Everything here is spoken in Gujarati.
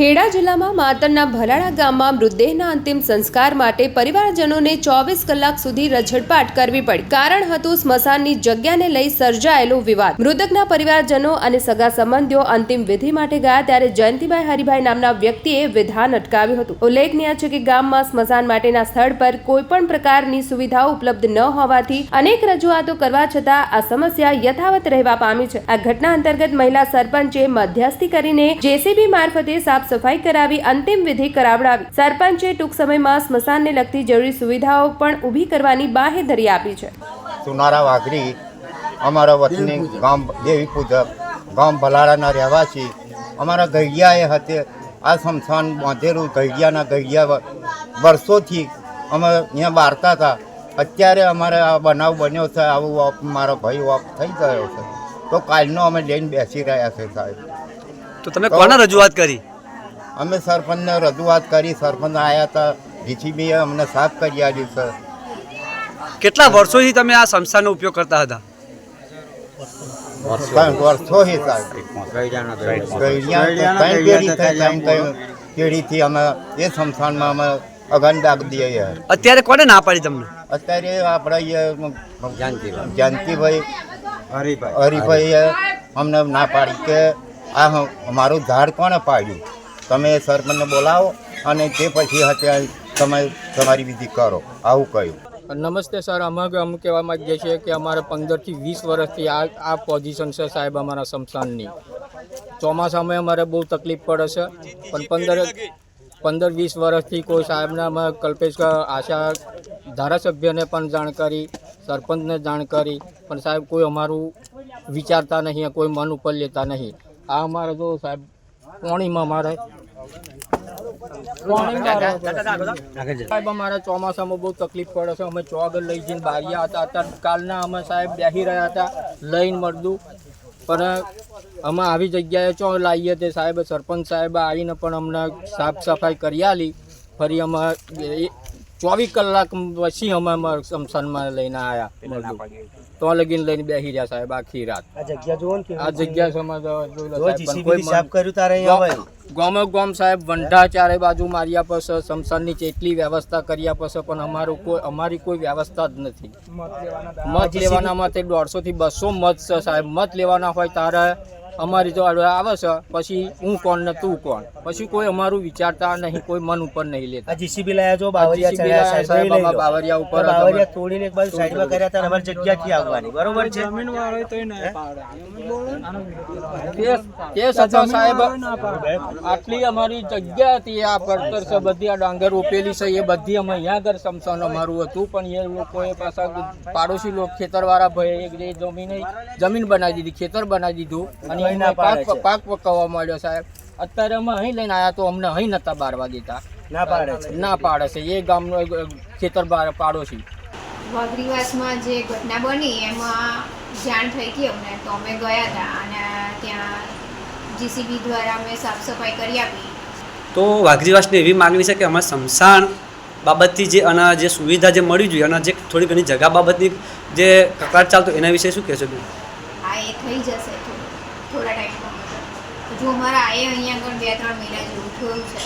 ખેડા જિલ્લામાં માતરના ભલાડા ગામમાં મૃતદેહના અંતિમ સંસ્કાર માટે પરિવારજનોને 24 કલાક સુધી રઝળપાટ કરવી પડી। કારણ હતું સ્મશાનની જગ્યાને લઈ સર્જાયેલો વિવાદ। મૃતકના પરિવારજનો અને સગા સંબંધીઓ અંતિમ વિધિ માટે ગયા ત્યારે જયંતિભાઈ હરિભાઈ નામના વ્યક્તિએ વિધાન અટકાવ્યું હતું। ઉલ્લેખનીય છે કે ગામમાં સ્મશાન માટેના સ્થળ પર કોઈપણ પ્રકારની સુવિધાઓ ઉપલબ્ધ ન હોવાથી અનેક રજૂઆતો કરવા છતાં આ સમસ્યા યથાવત રહેવા પામી છે। આ ઘટના અંતર્ગત મહિલા સરપંચે મધ્યસ્થી કરીને જેસીબી મારફતે સફાई करावी अंतिम विधि करावડાવી। सरपंचे टूंक समयमां स्मशानने लगती जरूरी सुविधाओं पण ऊभी करवानी बाहेधरी आपी छे। सुनारा वाघरी अमारा वतनी गाम देवी पूजक गाम भलाड़ाना રહેવાસી अमारा गैयाए हते आ स्मशान बांधेलू गैयाना गैया वर्षोथी अमे अहींया बारता था। अत्यारे अमारे आ बनाव बन्यो छे। आवुं मारो भाई ऑफ थई गयो छे तो कालनो अमे लईने बेसी रह्या छे साहेब। तो तमे कोने रजूआत करी? अमे सरपंच ने रजूआत करी। सरपंच आया था, जीसीबीए अमने साफ करी आली सर। કેટલા વર્ષોથી તમે આ સ્મશાનનો ઉપયોગ કરતા હતા? વર્ષોથી પેઢીથી અમે એ સ્મશાનમાં અમે અગન દાગ દઈએ। અત્યારે કોને ના પાડી તમને? અત્યારે આપણે જાનતીભાઈ હરિભાઈએ અમને ના પાડી કે આ અમારું ઝાડ કોણે પાડ્યું, તમે સરપંચને બોલાવો અને તે પછી અત્યારે તમે તમારી વિધિ કરો, આવું કહ્યું। નમસ્તે સર, અમે કહેવા માગીએ છીએ કે અમારે 15 થી 20 વર્ષથી આ પોઝિશન છે સાહેબ અમારા સ્મશાનની। ચોમાસામાં અમારે બહુ તકલીફ પડે છે, પણ 15-20 વર્ષથી કોઈ સાહેબને અમે કલ્પેશ આશા ધારાસભ્યને પણ જાણ કરી, સરપંચને જાણ કરી, પણ સાહેબ કોઈ અમારું વિચારતા નહીં, કોઈ મન ઉપર લેતા નહીં। આ અમારે જો સાહેબ પાણીમાં મારે સાહેબ અમારે ચોમાસામાં બહુ તકલીફ પડે છે। અમે ચોગર લઈ જઈને બારિયા હતા, અત્યારે કાલના અમે સાહેબ બેસી રહ્યા હતા લઈને મળદું, પણ અમે આવી જગ્યાએ ચો લાવીએ તે સાહેબ સરપંચ સાહેબ આવીને પણ અમને સાફ સફાઈ કરી આલી। ફરી અમે 24 કલાક પછી અમે સ્મશાનમાં લઈને આવ્યા, તો લગીને લઈને બેસી રહ્યા સાહેબ આખી રાત। આ જગ્યા ગામ સાહેબ વંઢા ચારે બાજુ માર્યા પછી સ્મશાનની જેટલી વ્યવસ્થા કર્યા પછી પણ અમારી કોઈ વ્યવસ્થા જ નથી। મત લેવાના માટે 150 થી 200 મત છે સાહેબ। મત લેવાના હોય ત્યારે અમારી જો આવે છે, પછી હું કોણ ને તું કોણ, પછી કોઈ અમારું વિચારતા નહીં, કોઈ મન ઉપર નહીં લેતા। જીસીબી લાયા જો બાવરિયા ઉપર તોડીને એક બાજુ સાઈડમાં કર્યા હતા, અમારી જગ્યાથી આવવાની બરોબર છે। જમીન વાળો તો ના પાડે તે સજા સાહેબ આટલી અમારી જગ્યા હતી, આ પડતર છે બધી, આ ડાંગર રોપેલી છે એ બધી અમે અહીંયા આગળ સ્મશાન અમારું હતું, પણ એ લોકોએ પાછા પાડોશી લોકો ખેતરવાળા ભાઈ એક જમીન બનાવી દીધી, ખેતર બનાવી દીધું અને પાક પકવવા માંડ્યો સાહેબ। અત્યારે અમે અહીં લઈને આવ્યા તો અમને અહીં નતા બારવા દેતા, ના પાડે છે એ ગામનો ખેતર પાડોશી। વાઘરીવાસમાં જે ઘટના બની એમાં જાણ થઈ હતી અમને, તો અમે ગયા હતા અને ત્યાં જીસીબી દ્વારા અમે સાફ સફાઈ કરી આપી। તો વાઘરીવાસની એવી માગણી છે કે અમારે સ્મશાન બાબતથી જે સુવિધા જે મળવી જોઈએ અને જે થોડી ઘણી જગ્યા બાબતની જે કકડાટ ચાલતો એના વિશે શું કહેશો? હા, એ થઈ જશે થોડા ટાઈમમાં। હજુ અમારા અહીંયા આગળ 2-3 મહિના જેવું થયું છે।